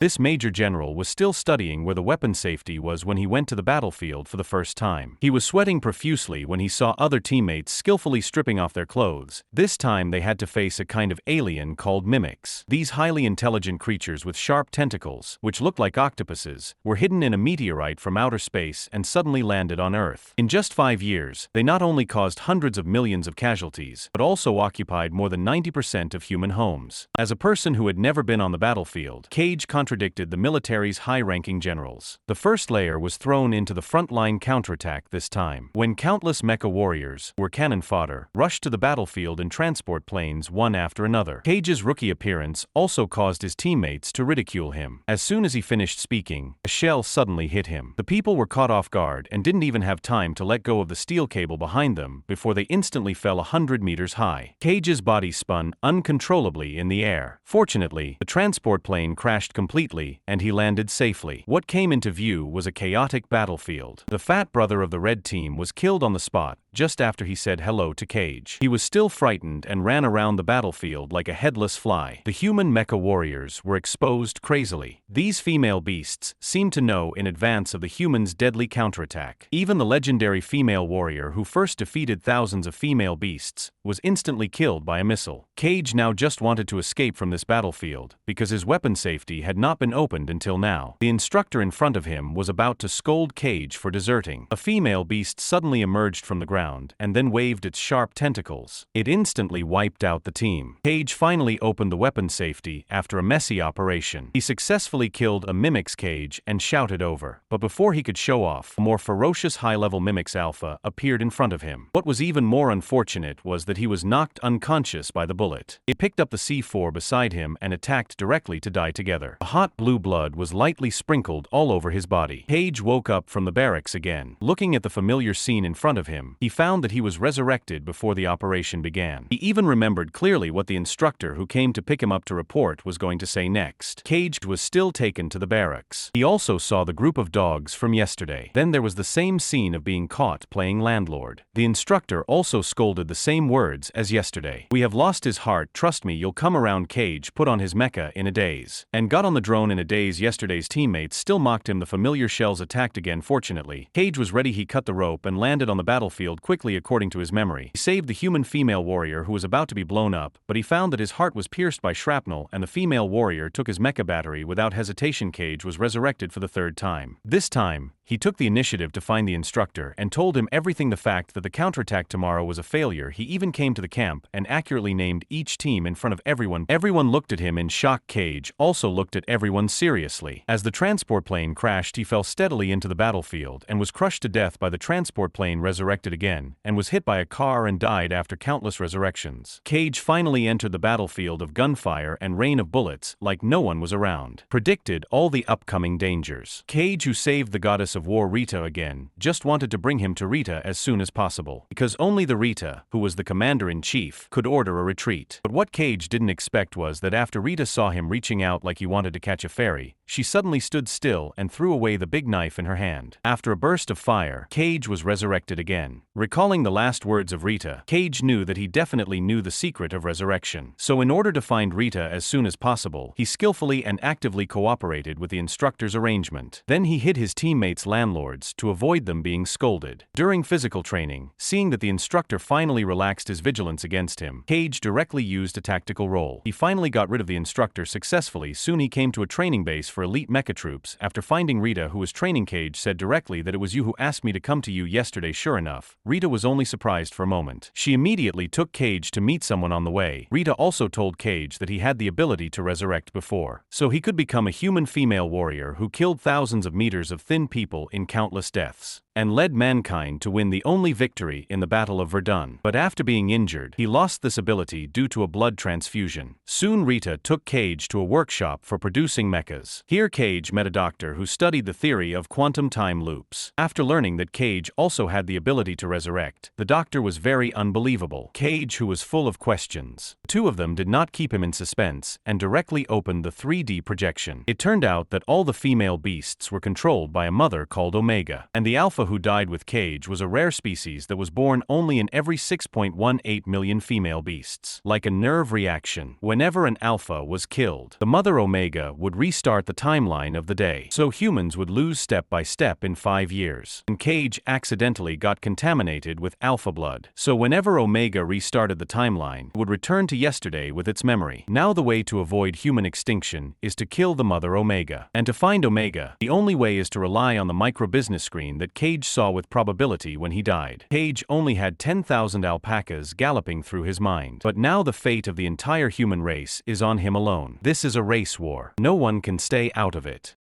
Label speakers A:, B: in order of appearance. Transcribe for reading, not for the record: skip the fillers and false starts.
A: This major general was still studying where the weapon safety was when he went to the battlefield for the first time. He was sweating profusely when he saw other teammates skillfully stripping off their clothes. This time they had to face a kind of alien called mimics. These highly intelligent creatures with sharp tentacles, which looked like octopuses, were hidden in a meteorite from outer space and suddenly landed on Earth. In just 5 years, they not only caused hundreds of millions of casualties, but also occupied more than 90% of human homes. As a person who had never been on the battlefield, Cage contradicted the military's high-ranking generals. The first layer was thrown into the front-line counterattack this time, when countless mecha warriors, who were cannon fodder, rushed to the battlefield in transport planes one after another. Cage's rookie appearance also caused his teammates to ridicule him. As soon as he finished speaking, a shell suddenly hit him. The people were caught off guard and didn't even have time to let go of the steel cable behind them before they instantly fell 100 meters high. Cage's body spun uncontrollably in the air. Fortunately, the transport plane crashed completely and he landed safely. What came into view was a chaotic battlefield. The fat brother of the red team was killed on the spot just after he said hello to Cage. He was still frightened and ran around the battlefield like a headless fly. The human mecha warriors were exposed crazily. These female beasts seemed to know in advance of the humans' deadly counterattack. Even the legendary female warrior who first defeated thousands of female beasts was instantly killed by a missile. Cage now just wanted to escape from this battlefield because his weapon safety had not been opened until now. The instructor in front of him was about to scold Cage for deserting. A female beast suddenly emerged from the ground and then waved its sharp tentacles. It instantly wiped out the team. Cage finally opened the weapon safety after a messy operation. He successfully killed a mimic's cage and shouted over. But before he could show off, a more ferocious high-level mimic's alpha appeared in front of him. What was even more unfortunate was that he was knocked unconscious by the bullet. It picked up the C4 beside him and attacked directly to die together. A hot blue blood was lightly sprinkled all over his body. Cage woke up from the barracks again. Looking at the familiar scene in front of him, he found that he was resurrected before the operation began. He even remembered clearly what the instructor who came to pick him up to report was going to say next. Cage was still taken to the barracks. He also saw the group of dogs from yesterday. Then there was the same scene of being caught playing landlord. The instructor also scolded the same words as yesterday. "We have lost his heart, trust me, you'll come around." Cage put on his mecha in a daze and got on the drone in a daze. Yesterday's teammates still mocked him. The familiar shells attacked again. Fortunately, Cage was ready. He cut the rope and landed on the battlefield quickly according to his memory. He saved the human female warrior who was about to be blown up, but he found that his heart was pierced by shrapnel and the female warrior took his mecha battery without hesitation. Cage was resurrected for the third time. This time, he took the initiative to find the instructor and told him everything. The fact that the counterattack tomorrow was a failure. He even came to the camp and accurately named each team in front of everyone. Everyone looked at him in shock. Cage also looked at everyone seriously. As the transport plane crashed, he fell steadily into the battlefield and was crushed to death by the transport plane. Resurrected again and was hit by a car and died after countless resurrections. Cage finally entered the battlefield of gunfire and rain of bullets like no one was around. Predicted all the upcoming dangers. Cage, who saved the goddess of war Rita again, just wanted to bring him to Rita as soon as possible, because only the Rita, who was the commander-in-chief, could order a retreat. But what Cage didn't expect was that after Rita saw him reaching out like he wanted to catch a fairy, she suddenly stood still and threw away the big knife in her hand. After a burst of fire, Cage was resurrected again. Recalling the last words of Rita, Cage knew that he definitely knew the secret of resurrection. So in order to find Rita as soon as possible, he skillfully and actively cooperated with the instructor's arrangement. Then he hid his teammates' landlords to avoid them being scolded. During physical training, seeing that the instructor finally relaxed his vigilance against him, Cage directly used a tactical role. He finally got rid of the instructor successfully. Soon he came to a training base for elite mecha troops. After finding Rita, who was training, Cage said directly that it was you who asked me to come to you yesterday. Sure enough, Rita was only surprised for a moment. She immediately took Cage to meet someone on the way. Rita also told Cage that he had the ability to resurrect before, so he could become a human female warrior who killed thousands of meters of thin people in countless deaths, and led mankind to win the only victory in the Battle of Verdun. But after being injured, he lost this ability due to a blood transfusion. Soon Rita took Cage to a workshop for producing mechas. Here Cage met a doctor who studied the theory of quantum time loops. After learning that Cage also had the ability to resurrect, the doctor was very unbelievable. Cage, who was full of questions. The two of them did not keep him in suspense and directly opened the 3D projection. It turned out that all the female beasts were controlled by a mother called Omega, and the alpha alpha who died with Cage was a rare species that was born only in every 6.18 million female beasts. Like a nerve reaction, whenever an alpha was killed, the mother Omega would restart the timeline of the day. So humans would lose step by step in 5 years. And Cage accidentally got contaminated with alpha blood. So whenever Omega restarted the timeline, it would return to yesterday with its memory. Now the way to avoid human extinction is to kill the mother Omega. And to find Omega, the only way is to rely on the micro-business screen that Cage saw with probability when he died. Cage only had 10,000 alpacas galloping through his mind. But now the fate of the entire human race is on him alone. This is a race war. No one can stay out of it.